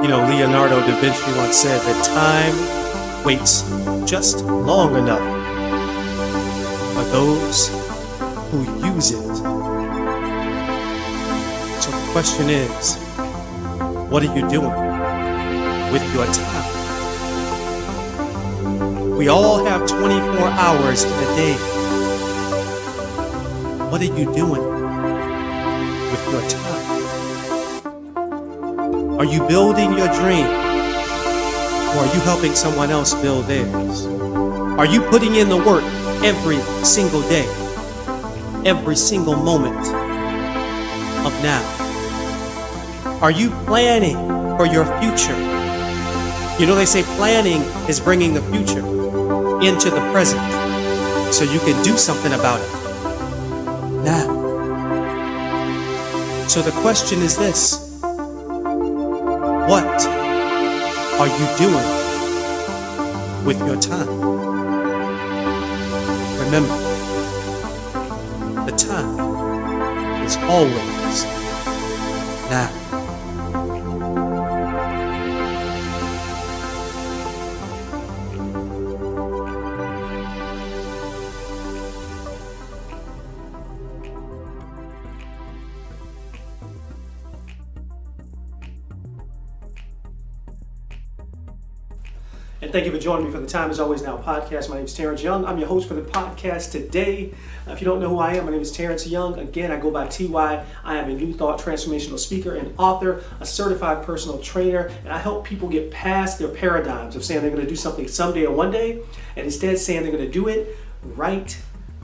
Leonardo da Vinci once said that time waits just long enough for those who use it. So the question is, what are you doing with your time? We all have 24 hours in a day. What are you doing with your time? Are you building your dream? Or are you helping someone else build theirs? Are you putting in the work every single day, every single moment of now? Are you planning for your future? They say planning is bringing the future into the present so you can do something about it now. So the question is this: what are you doing with your time? Remember, the time is always now. And thank you for joining me for the Time Is Always Now podcast. My name is Terence Young. I'm your host for the podcast today. If you don't know who I am, my name is Terence Young. Again, I go by TY. I am a New Thought transformational speaker and author, a certified personal trainer, and I help people get past their paradigms of saying they're going to do something someday or one day, and instead saying they're going to do it right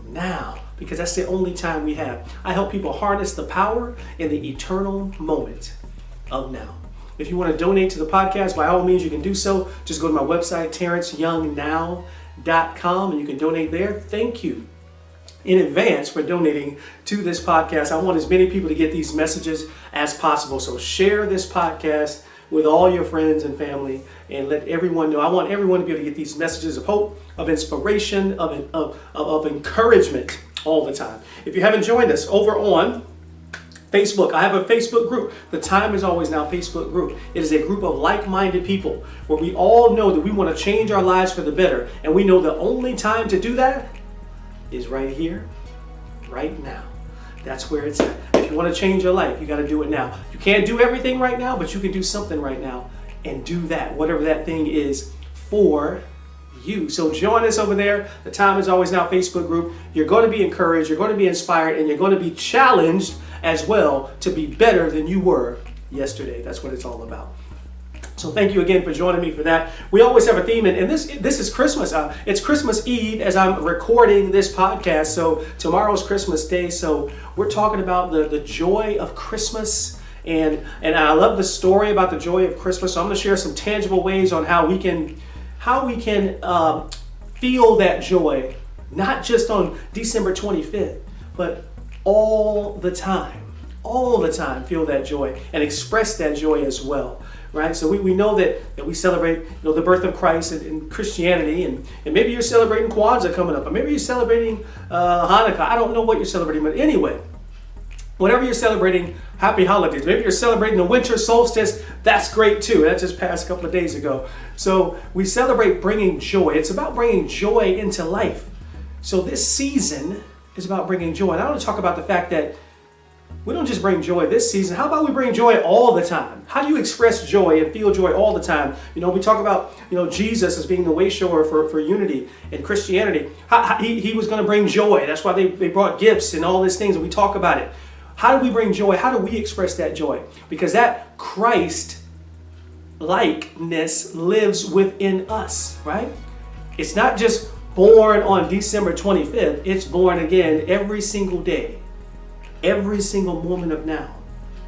now, because that's the only time we have. I help people harness the power in the eternal moment of now. If you want to donate to the podcast, by all means, you can do so. Just go to my website, terenceyoungnow.com, and you can donate there. Thank you in advance for donating to this podcast. I want as many people to get these messages as possible. So share this podcast with all your friends and family and let everyone know. I want everyone to be able to get these messages of hope, of inspiration, of encouragement all the time. If you haven't joined us over on Facebook, I have a Facebook group, the Time Is Always Now Facebook group. It is a group of like-minded people where we all know that we want to change our lives for the better. And we know the only time to do that is right here, right now. That's where it's at. If you want to change your life, you got to do it now. You can't do everything right now, but you can do something right now and do that, whatever that thing is for you. So join us over there, the Time Is Always Now Facebook group. You're going to be encouraged, you're going to be inspired, and you're going to be challenged as well to be better than you were yesterday. That's what it's all about. So thank you again for joining me for that. We always have a theme, and this is Christmas. It's Christmas Eve as I'm recording this podcast. So tomorrow's Christmas Day. So we're talking about the joy of Christmas, and I love the story about the joy of Christmas. So I'm going to share some tangible ways on how we can feel that joy, not just on December 25th, but all the time feel that joy and express that joy as well, right? So we know that we celebrate the birth of Christ in Christianity, and maybe you're celebrating Kwanzaa coming up, or maybe you're celebrating Hanukkah. I don't know what you're celebrating, but anyway, whatever you're celebrating, happy holidays. Maybe you're celebrating the winter solstice. That's great too. That just passed a couple of days ago. So we celebrate bringing joy. It's about bringing joy into life. So this season is about bringing joy. And I want to talk about the fact that we don't just bring joy this season. How about we bring joy all the time? How do you express joy and feel joy all the time? We talk about, Jesus as being the way shower for unity in Christianity. He was going to bring joy. That's why they brought gifts and all these things, and we talk about it. How do we bring joy? How do we express that joy? Because that Christ-likeness lives within us, right? It's not just born on December 25th. It's born again every single day, every single moment of now.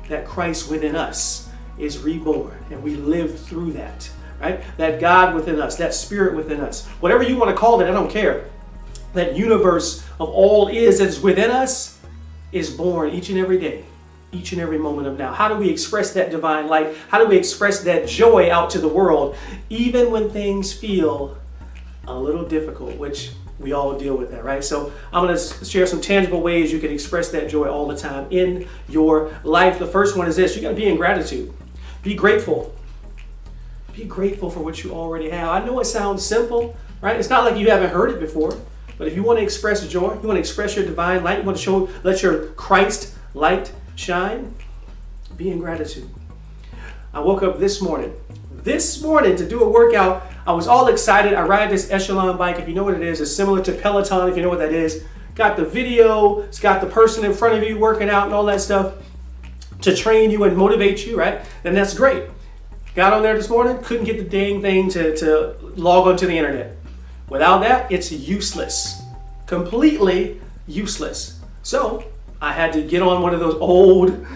That Christ within us is reborn, and we live through that, right? That God within us, that Spirit within us, whatever you want to call it, I don't care. That universe of all is that's within us is born each and every day, each and every moment of now. How do we express that divine light? How do we express that joy out to the world, even when things feel a little difficult, which we all deal with that, right? So I'm going to share some tangible ways you can express that joy all the time in your life. The first one is this: you got to be in gratitude. Be grateful Be grateful for what you already have. I know it sounds simple, right? It's not like you haven't heard it before, but if you want to express joy, you want to express your divine light, you want to let your Christ light shine, be in gratitude. I woke up this morning to do a workout. I was all excited. I ride this Echelon bike. If you know what it is, it's similar to Peloton, if you know what that is. Got the video, it's got the person in front of you working out and all that stuff to train you and motivate you, right? And that's great. Got on there this morning, couldn't get the dang thing to log onto the internet. Without that, it's useless. Completely useless. So I had to get on one of those old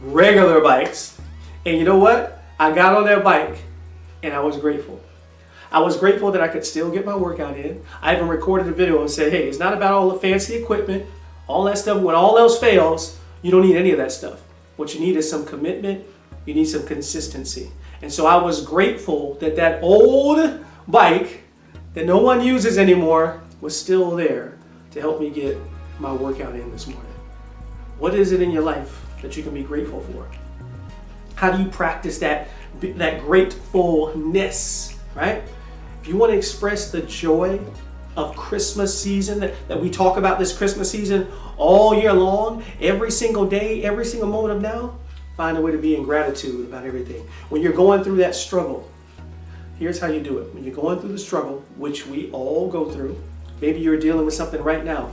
regular bikes. And you know what? I got on that bike and I was grateful. I was grateful that I could still get my workout in. I even recorded a video and said, hey, it's not about all the fancy equipment, all that stuff. When all else fails, you don't need any of that stuff. What you need is some commitment. You need some consistency. And so I was grateful that that old bike that no one uses anymore was still there to help me get my workout in this morning. What is it in your life that you can be grateful for? How do you practice that gratefulness, right? If you want to express the joy of Christmas season that we talk about this Christmas season all year long, every single day, every single moment of now, find a way to be in gratitude about everything. When you're going through that struggle, here's how you do it. When you're going through the struggle, which we all go through, maybe you're dealing with something right now,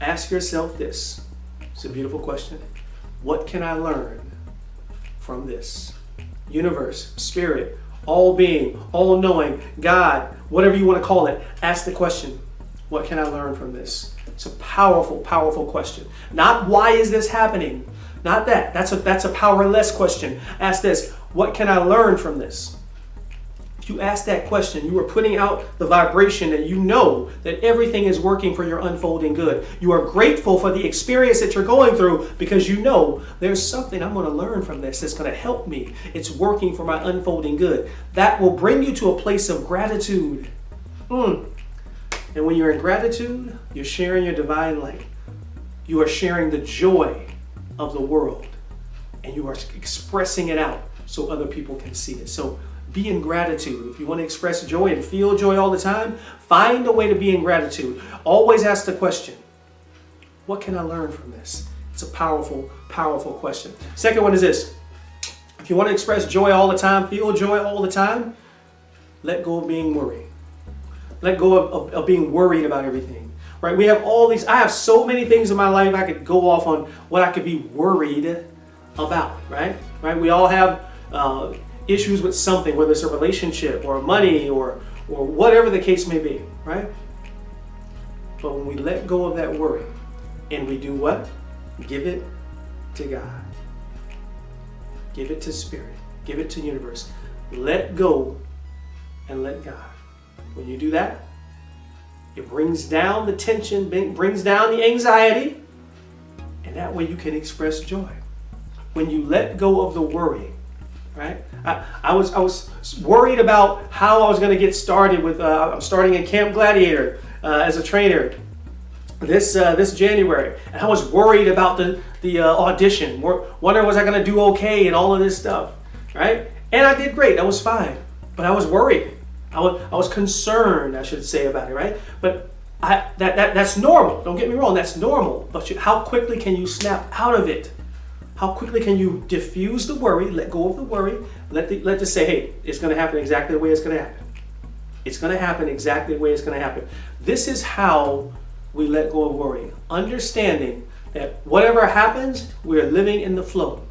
ask yourself this. It's a beautiful question. What can I learn from this? Universe, spirit, all being, all knowing, God, whatever you want to call it, ask the question, what can I learn from this? It's a powerful, powerful question. Not why is this happening? Not that. That's a powerless question. Ask this, what can I learn from this? If you ask that question, you are putting out the vibration that you know that everything is working for your unfolding good. You are grateful for the experience that you're going through because you know there's something I'm going to learn from this that's going to help me. It's working for my unfolding good. That will bring you to a place of gratitude. And when you're in gratitude, you're sharing your divine light. You are sharing the joy of the world and you are expressing it out so other people can see it. So be in gratitude. If you want to express joy and feel joy all the time, find a way to be in gratitude. Always ask the question, what can I learn from this? It's a powerful, powerful question. Second one is this. If you want to express joy all the time, feel joy all the time, let go of being worried. Let go of being worried about everything. Right? We have all these, I have so many things in my life I could go off on what I could be worried about, right? We all have issues with something, whether it's a relationship or money or whatever the case may be, right? But when we let go of that worry and we do what? Give it to God. Give it to Spirit. Give it to universe. Let go and let God. When you do that, it brings down the tension, brings down the anxiety, and that way you can express joy. When you let go of the worry, right? I was worried about how I was going to get started with. I'm starting in Camp Gladiator as a trainer this January, and I was worried about the audition. Wondering was I going to do okay and all of this stuff, right? And I did great. I was fine, but I was worried. I was concerned, I should say, about it, right? But that's normal. Don't get me wrong. That's normal. But how quickly can you snap out of it? How quickly can you diffuse the worry, let go of the worry, let just say, hey, it's going to happen exactly the way it's going to happen. It's going to happen exactly the way it's going to happen. This is how we let go of worry. Understanding that whatever happens, we're living in the flow.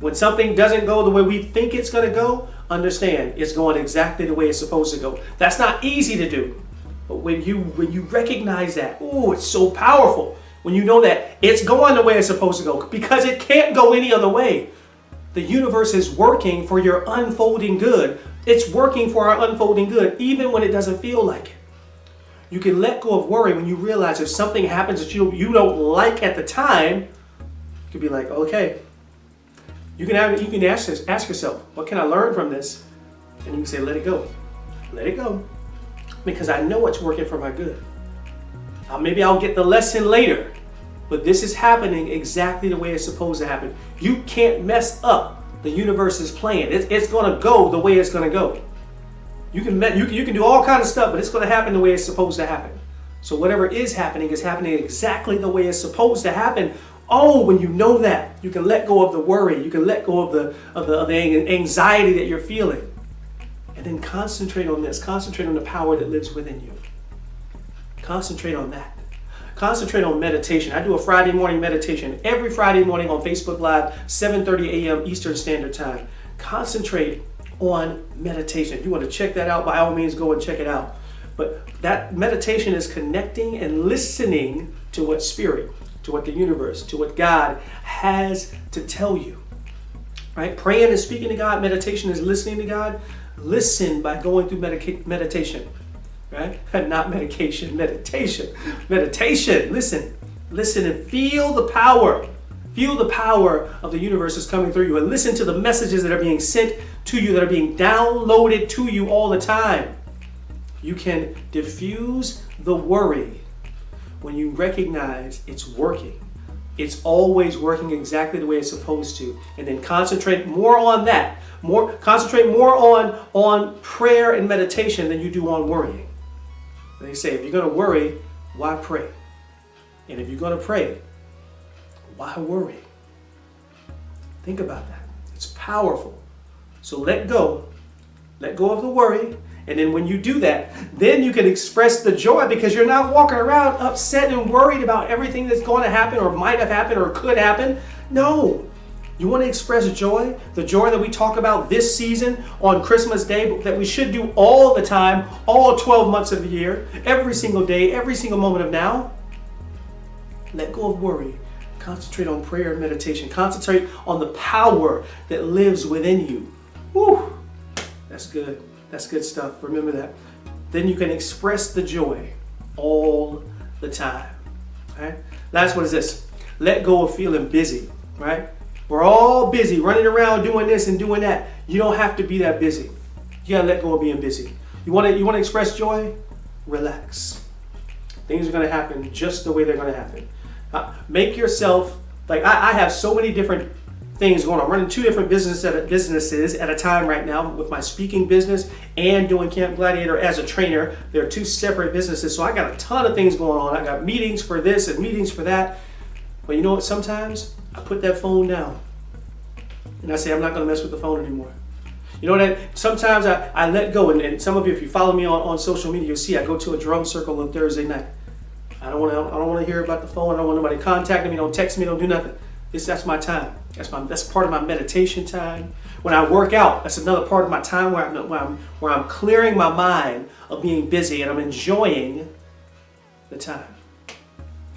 When something doesn't go the way we think it's going to go, understand it's going exactly the way it's supposed to go. That's not easy to do. But when you recognize that, oh, it's so powerful. When you know that it's going the way it's supposed to go, because it can't go any other way. The universe is working for your unfolding good. It's working for our unfolding good, even when it doesn't feel like it. You can let go of worry when you realize if something happens that you don't like at the time, you can be like, okay. You can ask yourself, what can I learn from this? And you can say, let it go. Let it go. Because I know it's working for my good. Maybe I'll get the lesson later, but this is happening exactly the way it's supposed to happen. You can't mess up the universe's plan. It's going to go the way it's going to go. You can do all kinds of stuff, but it's going to happen the way it's supposed to happen. So whatever is happening exactly the way it's supposed to happen. Oh, when you know that, you can let go of the worry. You can let go of the anxiety that you're feeling. And then concentrate on this. Concentrate on the power that lives within you. Concentrate on that. Concentrate on meditation. I do a Friday morning meditation every Friday morning on Facebook Live, 7:30 a.m. Eastern Standard Time. Concentrate on meditation. If you want to check that out, by all means, go and check it out. But that meditation is connecting and listening to what Spirit, to what the universe, to what God has to tell you. Right? Praying and speaking to God. Meditation is listening to God. Listen by going through meditation. Right? Not medication, meditation. Meditation. Listen and feel the power. Feel the power of the universe is coming through you, and listen to the messages that are being sent to you, that are being downloaded to you all the time. You can diffuse the worry when you recognize it's working. It's always working exactly the way it's supposed to. And then concentrate more on that. Concentrate more on prayer and meditation than you do on worrying. They say, if you're going to worry, why pray? And if you're going to pray, why worry? Think about that. It's powerful. So let go. Let go of the worry. And then when you do that, then you can express the joy, because you're not walking around upset and worried about everything that's going to happen or might have happened or could happen. No. You want to express joy, the joy that we talk about this season on Christmas Day, that we should do all the time, all 12 months of the year, every single day, every single moment of now. Let go of worry. Concentrate on prayer and meditation. Concentrate on the power that lives within you. Woo! That's good. That's good stuff. Remember that. Then you can express the joy all the time. Right? Last one is this. Let go of feeling busy. Right? We're all busy running around doing this and doing that. You don't have to be that busy. You gotta let go of being busy. You want to express joy? Relax. Things are going to happen just the way they're going to happen. Make yourself, like I have so many different things going on. I'm running two different businesses at a time right now, with my speaking business and doing Camp Gladiator as a trainer. They're two separate businesses, so I got a ton of things going on. I got meetings for this and meetings for that. But you know what? Sometimes I put that phone down and I say, I'm not going to mess with the phone anymore. You know that sometimes I let go, and some of you, if you follow me on social media, you'll see I go to a drum circle on Thursday night. I don't want to hear about the phone. I don't want nobody contacting me. Don't text me. Don't do nothing. That's my time. That's part of my meditation time. When I work out, that's another part of my time where I'm clearing my mind of being busy, and I'm enjoying the time.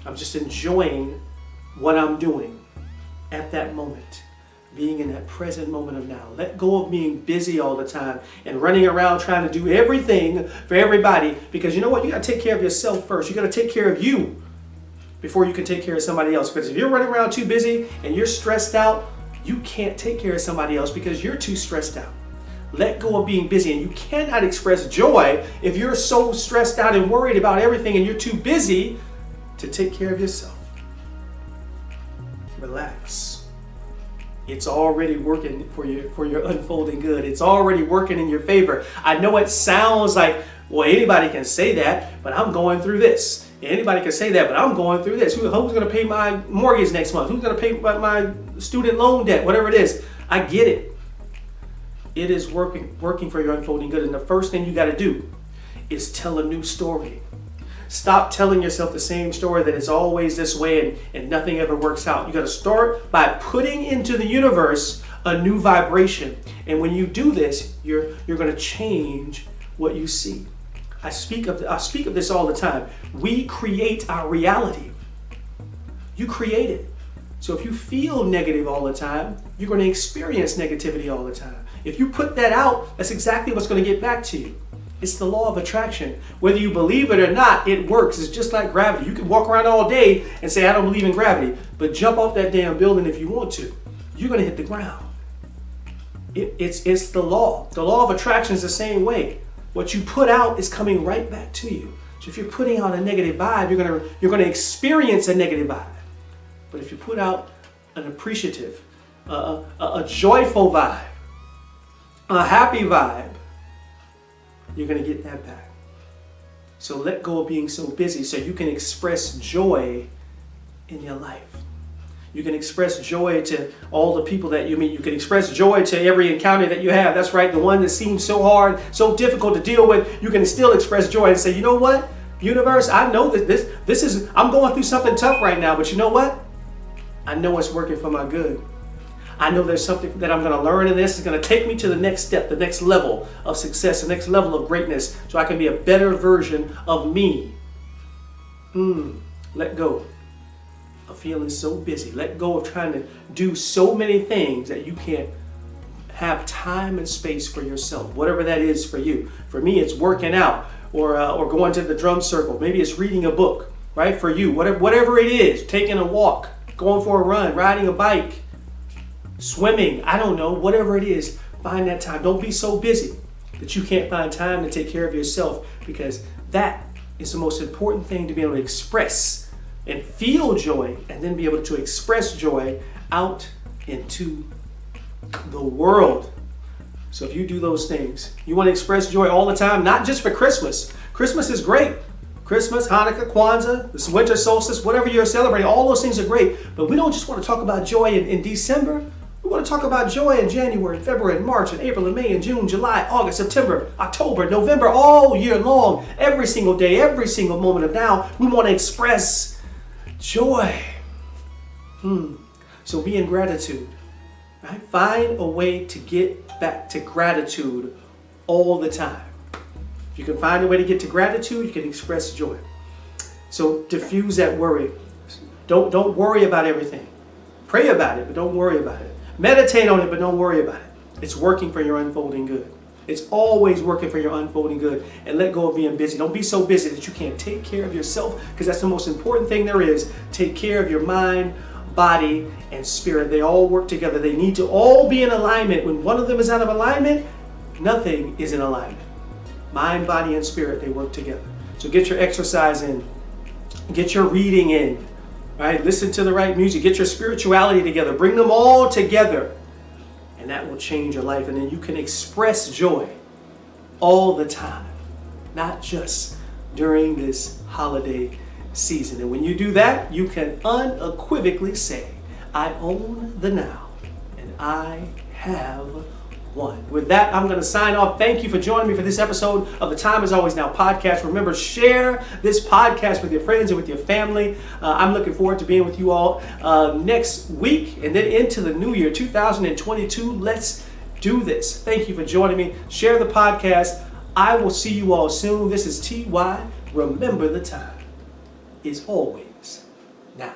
I'm just enjoying what I'm doing at that moment, being in that present moment of now. Let go of being busy all the time and running around trying to do everything for everybody, because you know what? You got to take care of yourself first. You got to take care of you before you can take care of somebody else. Because if you're running around too busy and you're stressed out, you can't take care of somebody else because you're too stressed out. Let go of being busy, and you cannot express joy if you're so stressed out and worried about everything and you're too busy to take care of yourself. Relax. It's already working for your unfolding good. It's already working in your favor. I know it sounds like, well, anybody can say that, but I'm going through this. Anybody can say that, but I'm going through this. Who's going to pay my mortgage next month? Who's going to pay my student loan debt? Whatever it is. I get it. It is working for your unfolding good. And the first thing you got to do is tell a new story. Stop telling yourself the same story that it's always this way and nothing ever works out. You got to start by putting into the universe a new vibration. And when you do this, you're going to change what you see. I speak of this all the time. We create our reality. You create it. So if you feel negative all the time, you're going to experience negativity all the time. If you put that out, that's exactly what's going to get back to you. It's the law of attraction. Whether you believe it or not, it works. It's just like gravity. You can walk around all day and say, I don't believe in gravity, but jump off that damn building if you want to. You're going to hit the ground. It's the law. The law of attraction is the same way. What you put out is coming right back to you. So if you're putting out a negative vibe, you're going to experience a negative vibe. But if you put out an appreciative, a joyful vibe, a happy vibe, you're going to get that back. So let go of being so busy so you can express joy in your life. You can express joy to all the people that you meet. You can express joy to every encounter that you have. That's right, the one that seems so hard, so difficult to deal with, you can still express joy and say, you know what, universe, I know that this is, I'm going through something tough right now, but you know what? I know it's working for my good. I know there's something that I'm going to learn in this. It's going to take me to the next step, the next level of success, the next level of greatness, so I can be a better version of me. Let go of feeling so busy. Let go of trying to do so many things that you can't have time and space for yourself, whatever that is for you. For me, it's working out or going to the drum circle. Maybe it's reading a book, right? For you, whatever it is, taking a walk, going for a run, riding a bike, swimming, I don't know, whatever it is, find that time. Don't be so busy that you can't find time to take care of yourself, because that is the most important thing, to be able to express and feel joy, and then be able to express joy out into the world. So if you do those things, you want to express joy all the time, not just for Christmas. Christmas is great. Christmas, Hanukkah, Kwanzaa, this winter solstice, whatever you're celebrating, all those things are great. But we don't just want to talk about joy in December. We want to talk about joy in January, February, March, and April, and May, and June, July, August, September, October, November, all year long, every single day, every single moment of now. We want to express joy. So be in gratitude. Right? Find a way to get back to gratitude all the time. If you can find a way to get to gratitude, you can express joy. So diffuse that worry. Don't worry about everything. Pray about it, but don't worry about it. Meditate on it, but don't worry about it. It's working for your unfolding good. It's always working for your unfolding good. And let go of being busy. Don't be so busy that you can't take care of yourself, because that's the most important thing there is. Take care of your mind, body, and spirit. They all work together. They need to all be in alignment. When one of them is out of alignment, nothing is in alignment. Mind, body, and spirit, they work together. So get your exercise in. Get your reading in. Right? Listen to the right music. Get your spirituality together. Bring them all together. And that will change your life. And then you can express joy all the time. Not just during this holiday season. And when you do that, you can unequivocally say, I own the now, and I have won. With that, I'm going to sign off. Thank you for joining me for this episode of the Time Is Always Now podcast. Remember, share this podcast with your friends and with your family. I'm looking forward to being with you all next week, and then into the new year, 2022. Let's do this. Thank you for joining me. Share the podcast. I will see you all soon. This is TY. Remember, the time is always now.